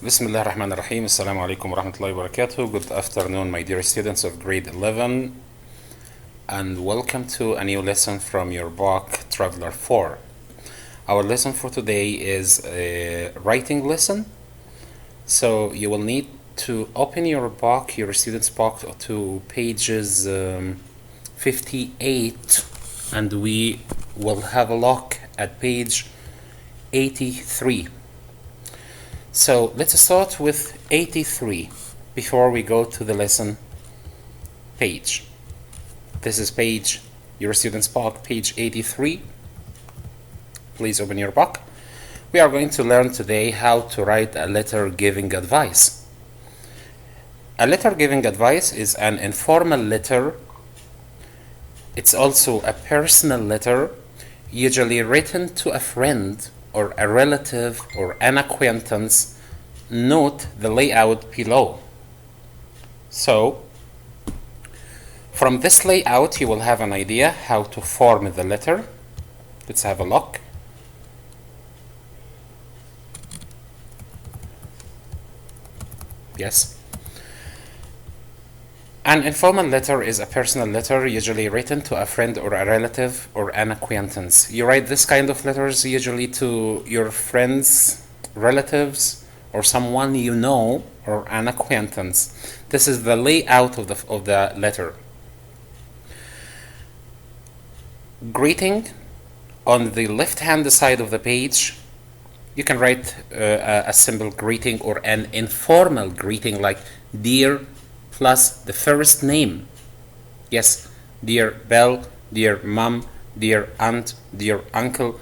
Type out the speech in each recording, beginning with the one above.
بسم الله الرحمن الرحيم. السلام عليكم ورحمة الله وبركاته. Good afternoon, my dear students of grade 11, and welcome to a new lesson from your book Traveler 4. Our lesson for today is a writing lesson. So you will need to open your book, your student's book, to pages 58, and we will have a look at page 83. So let's start with 83 before we go to the lesson page. This is page, your student's book, page 83. Please open your book. We are going to learn today how to write a letter giving advice. A letter giving advice is an informal letter. It's also a personal letter, usually written to a friend or a relative or an acquaintance. Note the layout below. So, from this layout you will have an idea how to form the letter. Let's have a look. Yes. An informal letter is a personal letter usually written to a friend or a relative or an acquaintance. You write this kind of letters usually to your friends, relatives, or someone you know, or an acquaintance. This is the layout of the letter. Greeting. On the left hand side of the page, you can write a simple greeting or an informal greeting like dear plus the first name. Yes, dear Belle, dear mom, dear aunt, dear uncle.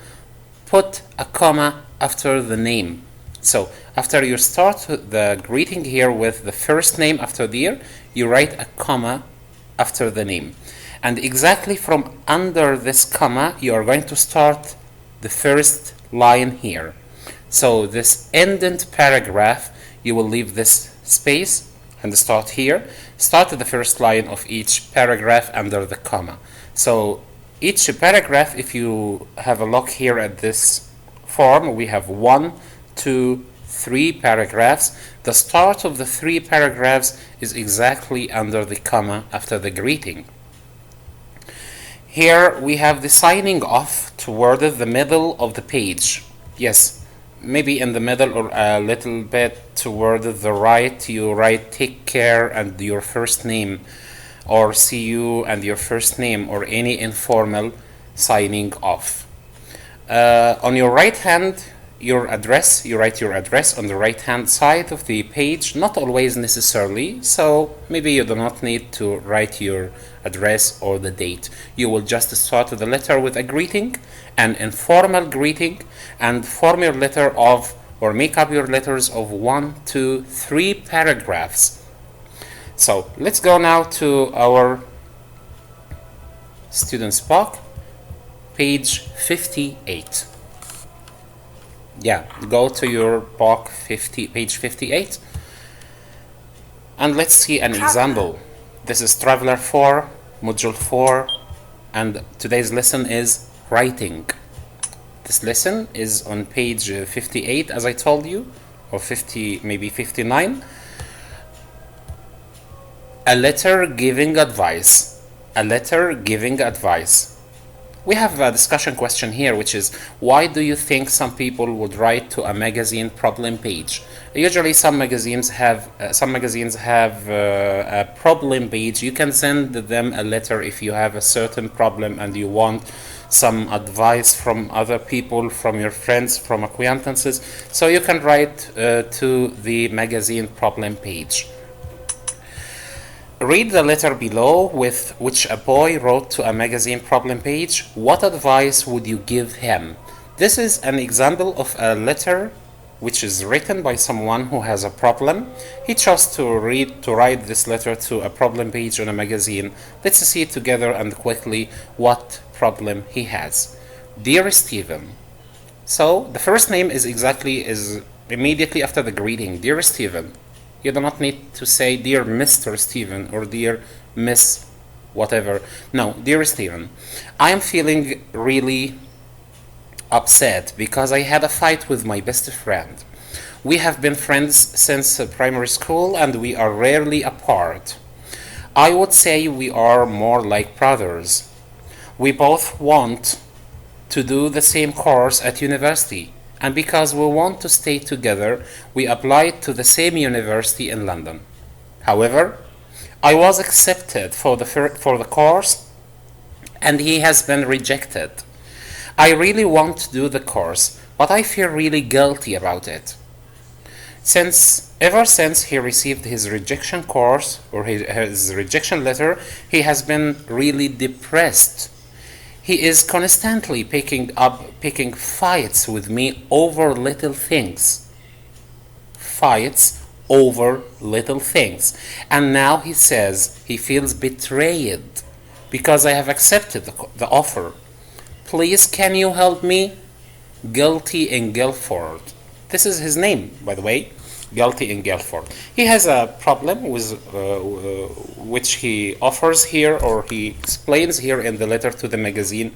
Put a comma after the name. So after you start the greeting here with the first name after dear, you write a comma after the name. And exactly from under this comma, you are going to start the first line here. So this indent paragraph, you will leave this space and start here. Start the first line of each paragraph under the comma. So each paragraph, if you have a look here at this form, we have 1, 2, 3 paragraphs. The start of the 3 paragraphs is exactly under the comma after the greeting. Here we have the signing off toward the middle of the page. Yes. Maybe in the middle or a little bit toward the right, you write take care and your first name, or see you and your first name, or any informal signing off. On your right hand, your address, you write your address on the right hand side of the page, not always necessarily, so maybe you do not need to write your address or the date. You will just start the letter with a greeting, an informal greeting, and form your letter of, or make up your letters of 1, 2, 3 paragraphs. So let's go now to our student's book, page 58. Yeah, go to your book page 58, and let's see an example. This is Traveler 4, Module 4, and today's lesson is writing. This lesson is on page 58, as I told you, or 50, maybe 59. A letter giving advice. A letter giving advice. We have a discussion question here, which is, why do you think some people would write to a magazine problem page? Usually some magazines have a problem page. You can send them a letter if you have a certain problem and you want some advice from other people, from your friends, from acquaintances. So you can write to the magazine problem page. Read the letter below, with which a boy wrote to a magazine problem page. What advice would you give him? This is an example of a letter which is written by someone who has a problem. He chose to write this letter to a problem page on a magazine. Let's see together and quickly what problem he has. Dear Stephen. So the first name is immediately after the greeting. Dear Stephen. You do not need to say dear Mr. Stephen or dear Miss whatever. No, dear Stephen, I am feeling really upset because I had a fight with my best friend. We have been friends since primary school and we are rarely apart. I would say we are more like brothers. We both want to do the same course at university, and because we want to stay together, we applied to the same university in London. However, I was accepted for the course and he has been rejected. I really want to do the course, but I feel really guilty about it. Ever since he received his rejection course or his rejection letter, he has been really depressed. He is constantly picking fights with me over little things. Fights over little things. And now he says he feels betrayed because I have accepted the offer. Please, can you help me? Guilty in Guilford. This is his name, by the way. Guilty in Guilford. He has a problem with which he offers here, or he explains here in the letter to the magazine,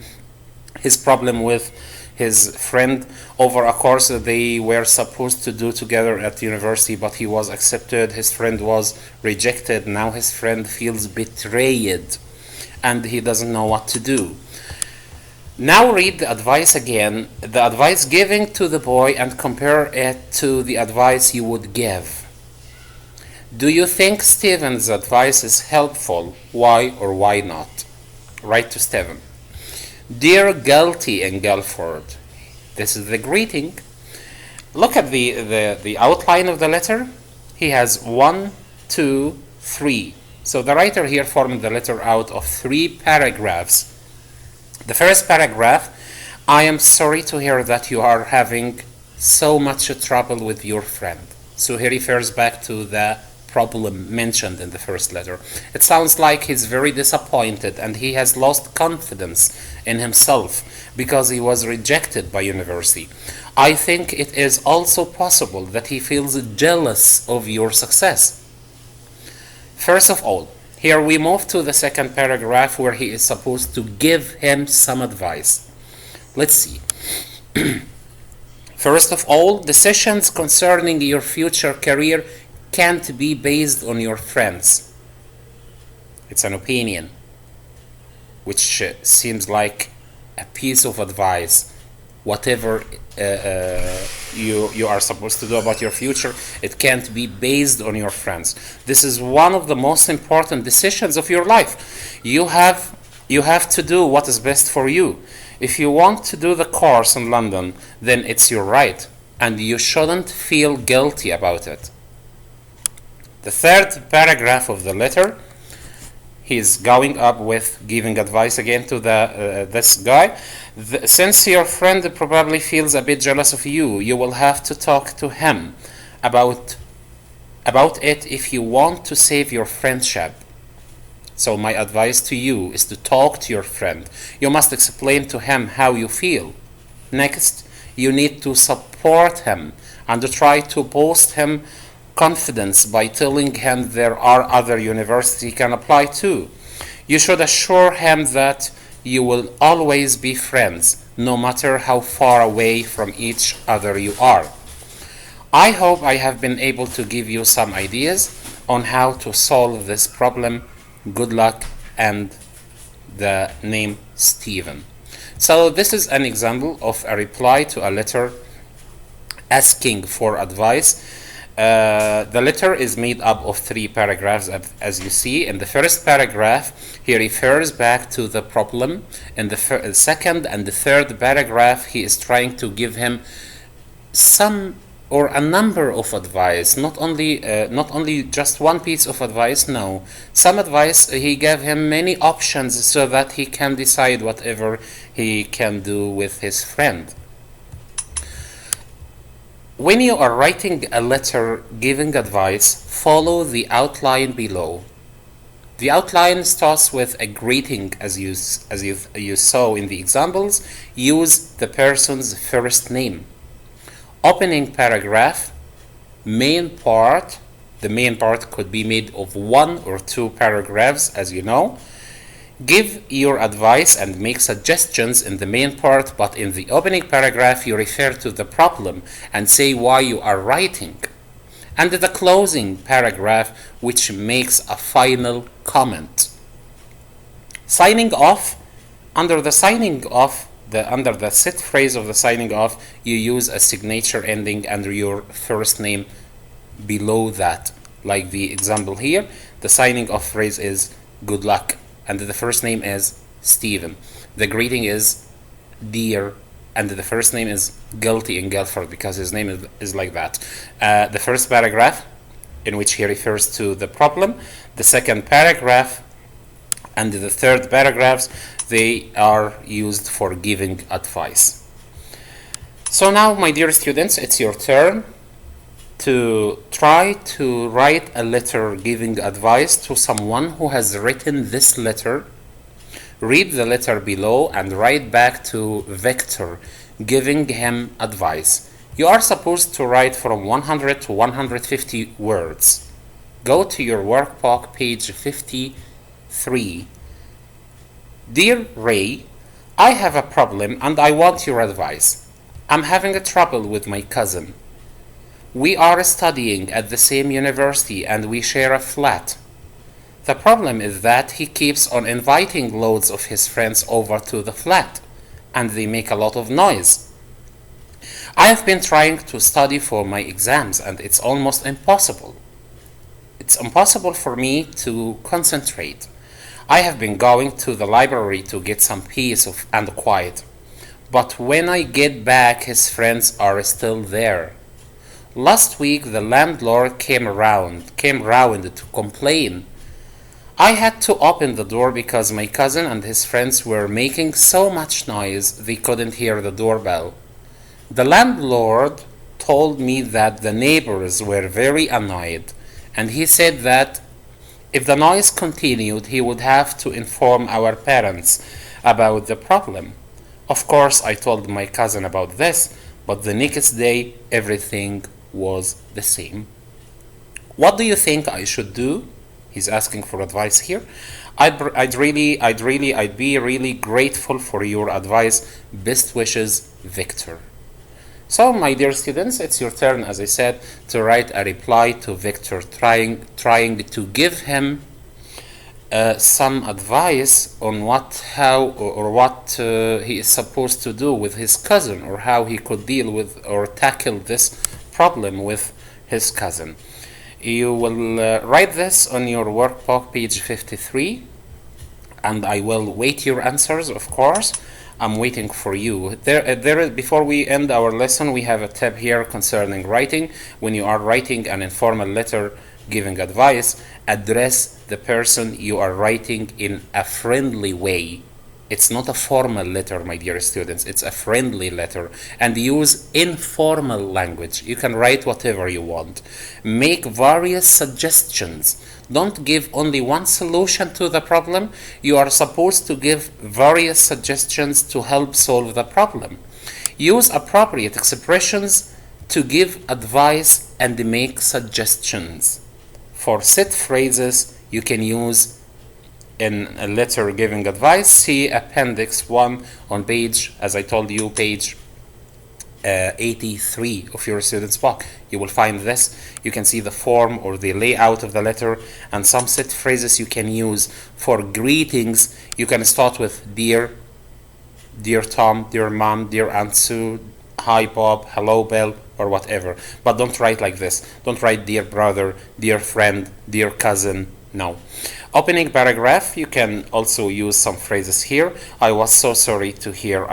his problem with his friend over a course that they were supposed to do together at university, but he was accepted, his friend was rejected. Now his friend feels betrayed and he doesn't know what to do. Now read the advice again, the advice given to the boy, and compare it to the advice you would give. Do you think Stephen's advice is helpful? Why or why not? Write to Stephen. Dear Guilty in Guilford. This is the greeting. Look at the outline of the letter. He has 1, 2, 3. So the writer here formed the letter out of 3 paragraphs. The first paragraph, I am sorry to hear that you are having so much trouble with your friend. So he refers back to the problem mentioned in the first letter. It sounds like he's very disappointed and he has lost confidence in himself because he was rejected by university. I think it is also possible that he feels jealous of your success. First of all, here we move to the second paragraph where he is supposed to give him some advice. Let's see. First of all, decisions concerning your future career can't be based on your friends. It's an opinion, which seems like a piece of advice. Whatever you are supposed to do about your future, it can't be based on your friends. This is one of the most important decisions of your life. You have to do what is best for you. If you want to do the course in London, then it's your right, and you shouldn't feel guilty about it. The third paragraph of the letter, he's going up with giving advice again to this guy. Since your friend probably feels a bit jealous of you, you will have to talk to him about it if you want to save your friendship. So my advice to you is to talk to your friend. You must explain to him how you feel. Next, you need to support him and to try to boost him confidence by telling him there are other universities he can apply to. You should assure him that you will always be friends, no matter how far away from each other you are. I hope I have been able to give you some ideas on how to solve this problem. Good luck, and the name Stephen. So this is an example of a reply to a letter asking for advice. The letter is made up of 3 paragraphs, as you see. In the first paragraph, he refers back to the problem. In the second and the third paragraph, he is trying to give him some or a number of advice, not only just one piece of advice. No, some advice. He gave him many options so that he can decide whatever he can do with his friend. When you are writing a letter giving advice, follow the outline below. The outline starts with a greeting, as you saw in the examples. Use the person's first name. Opening paragraph, main part. The main part could be made of 1 or 2 paragraphs, as you know. Give your advice and make suggestions in the main part, but in the opening paragraph you refer to the problem and say why you are writing. And the closing paragraph which makes a final comment. Signing off, under the set phrase of the signing off, you use a signature ending under your first name below that. Like the example here, the signing off phrase is good luck, and the first name is Stephen. The greeting is dear, and the first name is Guilty in Guilford because his name is like that. The first paragraph in which he refers to the problem, the second paragraph and the third paragraphs, they are used for giving advice. So now, my dear students, it's your turn to try to write a letter giving advice to someone who has written this letter. Read the letter below and write back to Victor, giving him advice. You are supposed to write from 100 to 150 words. Go to your workbook, page 53. Dear Ray, I have a problem and I want your advice. I'm having a trouble with my cousin. We are studying at the same university and we share a flat. The problem is that he keeps on inviting loads of his friends over to the flat, and they make a lot of noise. I have been trying to study for my exams and it's almost impossible. It's impossible for me to concentrate. I have been going to the library to get some peace and quiet, but when I get back his friends are still there. Last week the landlord came round to complain. I had to open the door because my cousin and his friends were making so much noise they couldn't hear the doorbell. The landlord told me that the neighbors were very annoyed, and he said that if the noise continued he would have to inform our parents about the problem. Of course, I told my cousin about this, but the next day everything was the same. What do you think I should do? He's asking for advice here. I'd be really grateful for your advice. Best wishes, Victor. So, my dear students, it's your turn, as I said, to write a reply to Victor, trying to give him some advice on what he is supposed to do with his cousin, or how he could deal with or tackle this problem with his cousin. You will write this on your workbook, page 53, and I will wait your answers, of course. I'm waiting for you. Before we end our lesson, we have a tab here concerning writing. When you are writing an informal letter giving advice, address the person you are writing in a friendly way. It's not a formal letter, my dear students. It's a friendly letter. And use informal language. You can write whatever you want. Make various suggestions. Don't give only one solution to the problem. You are supposed to give various suggestions to help solve the problem. Use appropriate expressions to give advice and make suggestions. For set phrases, you can use in a letter giving advice, see Appendix 1 on page, as I told you, page 83 of your student's book. You will find this. You can see the form or the layout of the letter and some set phrases you can use. For greetings, you can start with dear Tom, dear mom, dear Aunt Sue, hi Bob, hello Bill, or whatever. But don't write like this. Don't write dear brother, dear friend, dear cousin. No. Opening paragraph, you can also use some phrases here. I was sorry to hear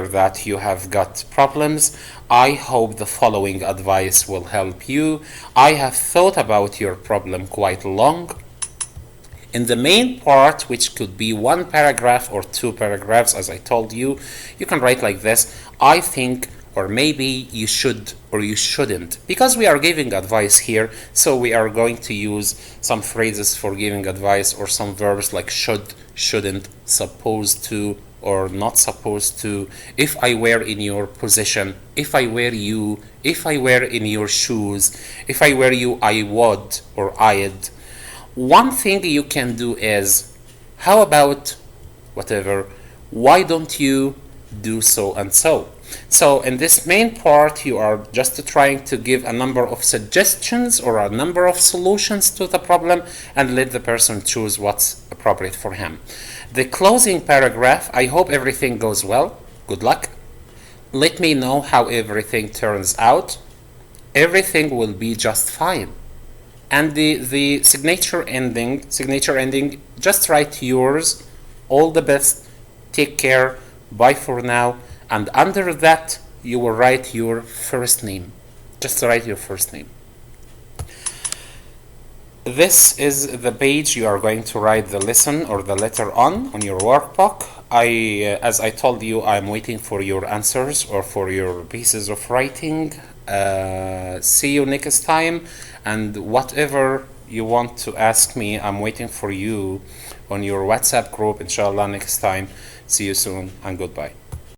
that you have got problems. I hope the following advice will help you. I have thought about your problem quite long. In the main part, which could be one paragraph or two paragraphs, as I told you, you can write like this. I think, or maybe you should or you shouldn't, because we are giving advice here, so we are going to use some phrases for giving advice or some verbs like should, shouldn't, supposed to, or not supposed to. If I were in your position, if I were you, if I were in your shoes, if I were you, I would or I'd. One thing you can do is How about whatever? Why don't you do so and so? So in this main part, you are just trying to give a number of suggestions or a number of solutions to the problem and let the person choose what's appropriate for him. The closing paragraph, I hope everything goes well. Good luck. Let me know how everything turns out. Everything will be just fine. And the signature ending, just write yours. All the best. Take care. Bye for now. And under that, you will write your first name. Just write your first name. This is the page you are going to write the lesson or the letter on your workbook. As I told you, I'm waiting for your answers or for your pieces of writing. See you next time. And whatever you want to ask me, I'm waiting for you on your WhatsApp group, inshallah, next time. See you soon and goodbye.